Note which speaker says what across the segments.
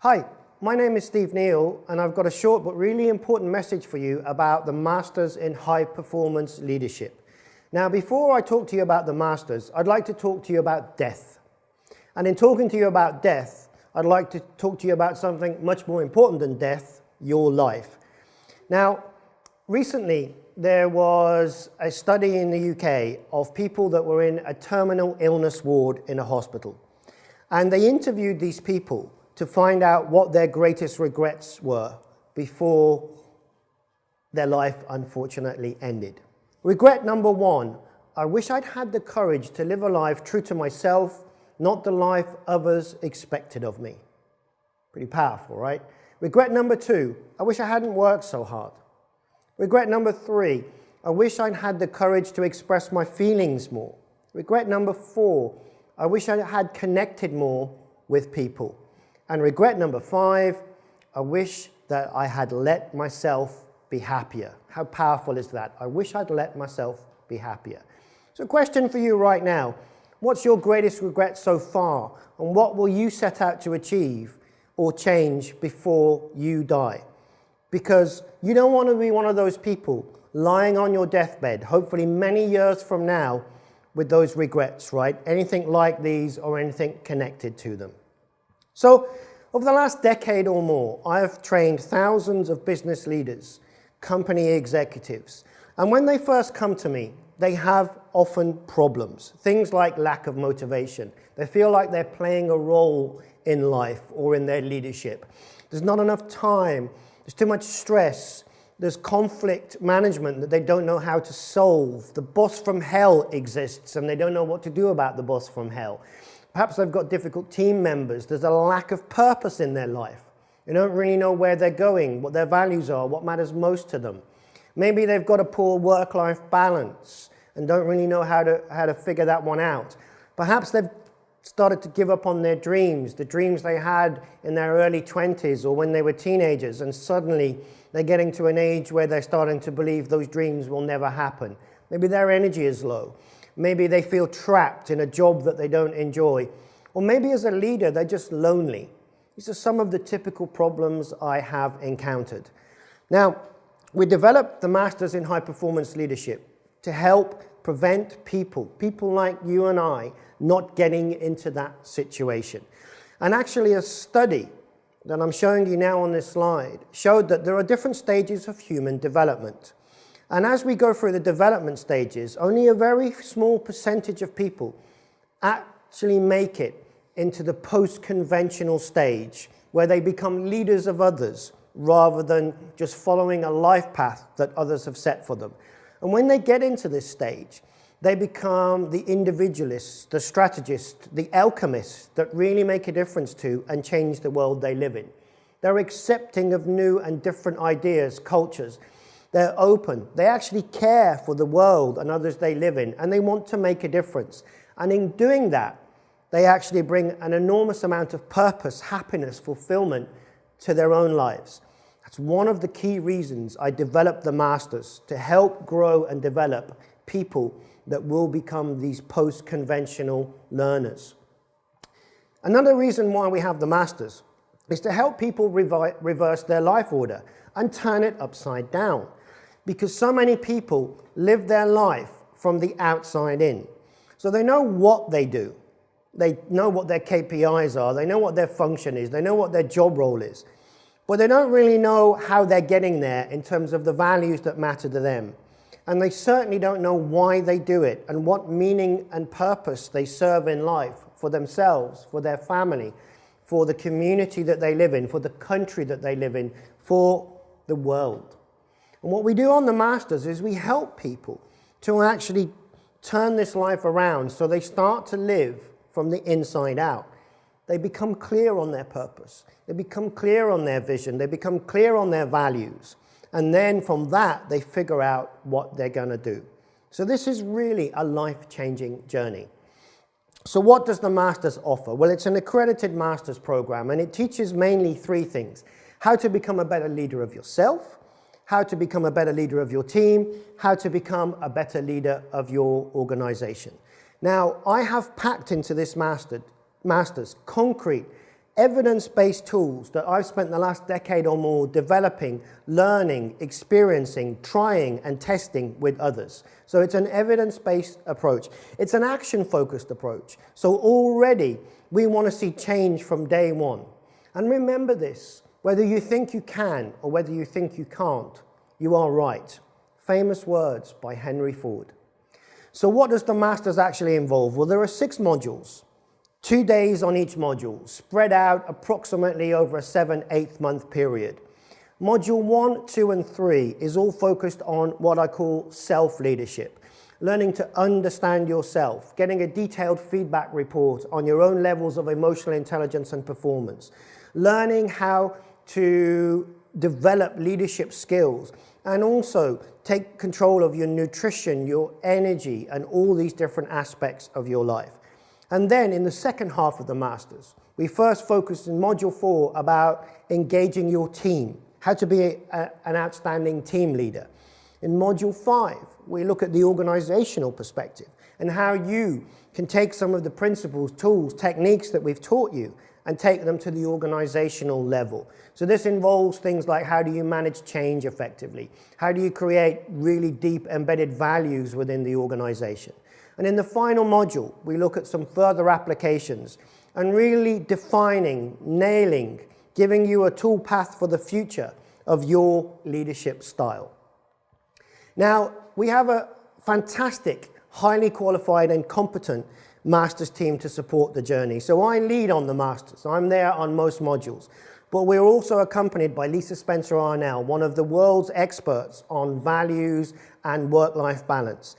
Speaker 1: Hi, my name is Steve Neale, and I've got a short but really important message for you about the Masters in High Performance Leadership. Now, before I talk to you about the Masters, I'd like to talk to you about death. And in talking to you about death, I'd like to talk to you about something much more important than death, your life. Now, recently, there was a study in the UK of people that were in a terminal illness ward in a hospital. And they interviewed these people to find out what their greatest regrets were before their life unfortunately ended. Regret number one, I wish I'd had the courage to live a life true to myself, not the life others expected of me. Pretty powerful, right? Regret number two, I wish I hadn't worked so hard. Regret number three, I wish I'd had the courage to express my feelings more. Regret number four, I wish I had connected more with people. And regret number five, I wish that I had let myself be happier. How powerful is that? I wish I'd let myself be happier. So a question for you right now, what's your greatest regret so far? And what will you set out to achieve or change before you die? Because you don't want to be one of those people lying on your deathbed, hopefully many years from now, with those regrets, right? Anything like these or anything connected to them. So, over the last decade or more, I have trained thousands of business leaders, company executives, and when they first come to me, they have often problems. Things like lack of motivation. They feel like they're playing a role in life or in their leadership. There's not enough time, there's too much stress, there's conflict management that they don't know how to solve. The boss from hell exists and they don't know what to do about the boss from hell. Perhaps they've got difficult team members. There's a lack of purpose in their life. They don't really know where they're going, what their values are, what matters most to them. Maybe they've got a poor work-life balance and don't really know how to figure that one out. Perhaps they've started to give up on their dreams, the dreams they had in their early 20s or when they were teenagers, and suddenly they're getting to an age where they're starting to believe those dreams will never happen. Maybe their energy is low. Maybe they feel trapped in a job that they don't enjoy. Or maybe as a leader, they're just lonely. These are some of the typical problems I have encountered. Now, we developed the Masters in High Performance Leadership to help prevent people like you and I, not getting into that situation. And actually a study that I'm showing you now on this slide showed that there are different stages of human development. And as we go through the development stages, only a very small percentage of people actually make it into the post-conventional stage where they become leaders of others rather than just following a life path that others have set for them. And when they get into this stage, they become the individualists, the strategists, the alchemists that really make a difference to and change the world they live in. They're accepting of new and different ideas, cultures. They're open. They actually care for the world and others they live in, and they want to make a difference. And in doing that, they actually bring an enormous amount of purpose, happiness, fulfillment to their own lives. That's one of the key reasons I developed the Masters, to help grow and develop people that will become these post-conventional learners. Another reason why we have the Masters is to help people reverse their life order and turn it upside down. Because so many people live their life from the outside in. So they know what they do. They know what their KPIs are. They know what their function is. They know what their job role is. But they don't really know how they're getting there in terms of the values that matter to them. And they certainly don't know why they do it and what meaning and purpose they serve in life for themselves, for their family, for the community that they live in, for the country that they live in, for the world. And what we do on the Masters is we help people to actually turn this life around so they start to live from the inside out. They become clear on their purpose. They become clear on their vision. They become clear on their values. And then from that, they figure out what they're going to do. So this is really a life-changing journey. So what does the Masters offer? Well, it's an accredited Masters program, and it teaches mainly three things: how to become a better leader of yourself, how to become a better leader of your team, how to become a better leader of your organization. Now, I have packed into this Masters concrete evidence-based tools that I've spent the last decade or more developing, learning, experiencing, trying, and testing with others. So it's an evidence-based approach. It's an action-focused approach. So already we want to see change from day one. And remember this, whether you think you can or whether you think you can't, you are right. Famous words by Henry Ford. So what does the Masters actually involve? Well, there are 6 modules. 2 days on each module, spread out approximately over a 7-8 month period. Module 1, 2, and 3 is all focused on what I call self-leadership, learning to understand yourself, getting a detailed feedback report on your own levels of emotional intelligence and performance, learning how to develop leadership skills, and also take control of your nutrition, your energy, and all these different aspects of your life. And then in the second half of the Masters, we first focused in Module 4 about engaging your team, how to be an outstanding team leader. In Module 5, we look at the organizational perspective and how you can take some of the principles, tools, techniques that we've taught you and take them to the organizational level. So this involves things like how do you manage change effectively? How do you create really deep embedded values within the organization? And in the final module, we look at some further applications and really defining, nailing, giving you a tool path for the future of your leadership style. Now, we have a fantastic, highly qualified and competent Masters team to support the journey. So I lead on the Masters. I'm there on most modules. But we're also accompanied by Lisa Spencer-Arnell, one of the world's experts on values and work-life balance.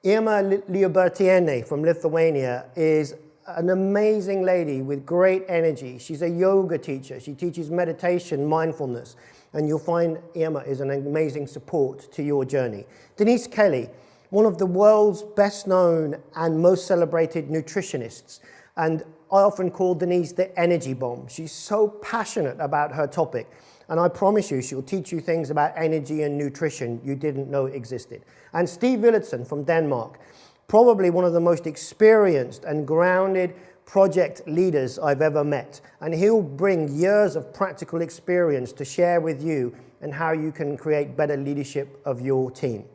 Speaker 1: Irma Liubertiene from Lithuania is an amazing lady with great energy. She's a yoga teacher. She teaches meditation, mindfulness, and you'll find Irma is an amazing support to your journey. Denise Kelly, one of the world's best known and most celebrated nutritionists, and I often call Denise the energy bomb. She's so passionate about her topic, and I promise you she'll teach you things about energy and nutrition you didn't know existed. And Steve Willitson from Denmark, probably one of the most experienced and grounded project leaders I've ever met. And he'll bring years of practical experience to share with you and how you can create better leadership of your team.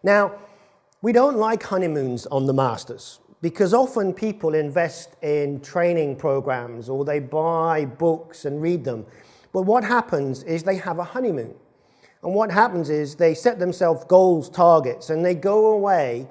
Speaker 1: Now, we don't like honeymoons on the Masters because often people invest in training programs or they buy books and read them. But what happens is they have a honeymoon. And what happens is they set themselves goals, targets, and they go away,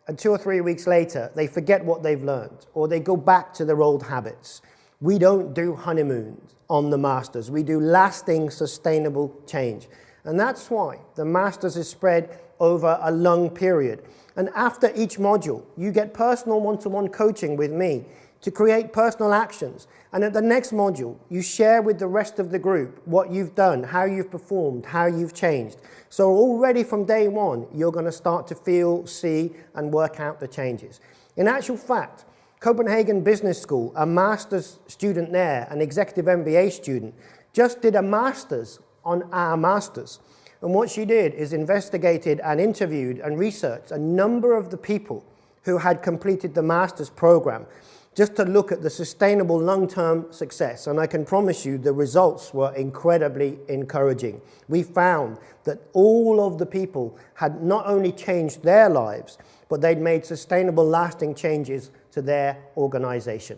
Speaker 1: and 2 or 3 weeks later, they forget what they've learned, or they go back to their old habits. We don't do honeymoons on the Masters. We do lasting, sustainable change. And that's why the Masters is spread over a long period. And after each module, you get personal one-to-one coaching with me to create personal actions. And at the next module, you share with the rest of the group what you've done, how you've performed, how you've changed. So already from day one, you're going to start to feel, see, and work out the changes. In actual fact, Copenhagen Business School, a master's student there, an executive MBA student, just did a master's on our Masters. And what she did is investigated and interviewed and researched a number of the people who had completed the Masters program just to look at the sustainable long-term success. And I can promise you the results were incredibly encouraging. We found that all of the people had not only changed their lives, but they'd made sustainable, lasting changes to their organization.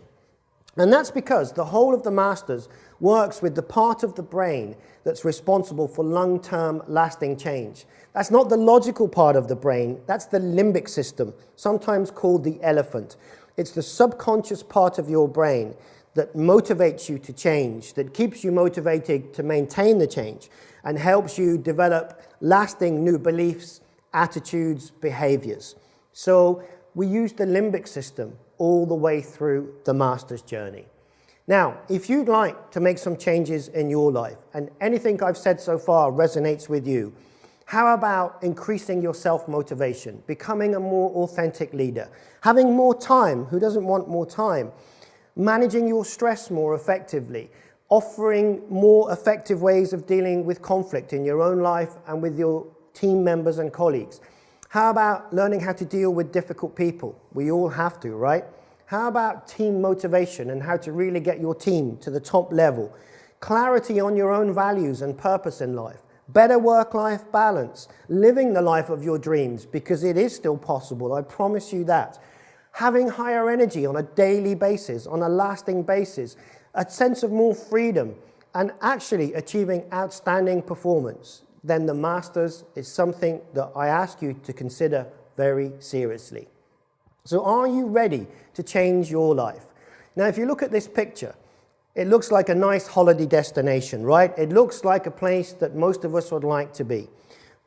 Speaker 1: And that's because the whole of the Masters works with the part of the brain that's responsible for long-term lasting change. That's not the logical part of the brain, that's the limbic system, sometimes called the elephant. It's the subconscious part of your brain that motivates you to change, that keeps you motivated to maintain the change, and helps you develop lasting new beliefs, attitudes, behaviors. So we use the limbic system all the way through the Masters journey. Now, if you'd like to make some changes in your life, and anything I've said so far resonates with you, how about increasing your self-motivation, becoming a more authentic leader, having more time, who doesn't want more time, managing your stress more effectively, offering more effective ways of dealing with conflict in your own life and with your team members and colleagues? How about learning how to deal with difficult people? We all have to, right? How about team motivation and how to really get your team to the top level? Clarity on your own values and purpose in life. Better work-life balance. Living the life of your dreams, because it is still possible, I promise you that. Having higher energy on a daily basis, on a lasting basis. A sense of more freedom, and actually achieving outstanding performance. Then the Masters is something that I ask you to consider very seriously. So are you ready to change your life? Now, if you look at this picture, it looks like a nice holiday destination, right? It looks like a place that most of us would like to be.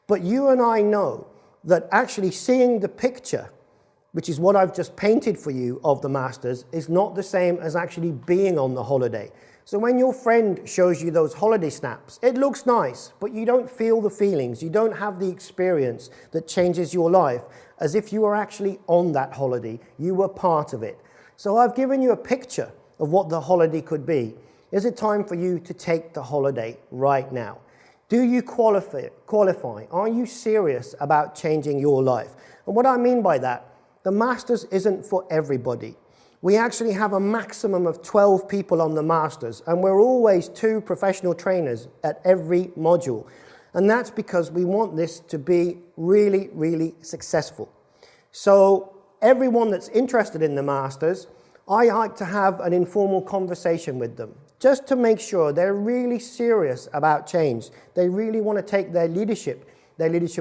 Speaker 1: But you and I know that actually seeing the picture, which is what I've just painted for you of the Masters, is not the same as actually being on the holiday. So when your friend shows you those holiday snaps, it looks nice, but you don't feel the feelings. You don't have the experience that changes your life as if you were actually on that holiday. You were part of it. So I've given you a picture of what the holiday could be. Is it time for you to take the holiday right now? Do you qualify? Are you serious about changing your life? And what I mean by that, the Masters isn't for everybody. We actually have a maximum of 12 people on the Masters, and we're always 2 professional trainers at every module. And that's because we want this to be really, really successful. So everyone that's interested in the Masters, I like to have an informal conversation with them, just to make sure they're really serious about change. They really want to take their leadership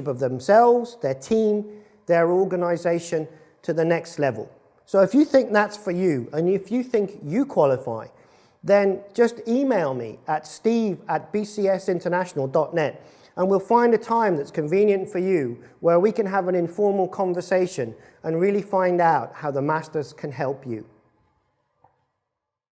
Speaker 1: of themselves, their team, their organization to the next level. So if you think that's for you, and if you think you qualify, then just email me at steve@bcsinternational.net, and we'll find a time that's convenient for you where we can have an informal conversation and really find out how the Masters can help you.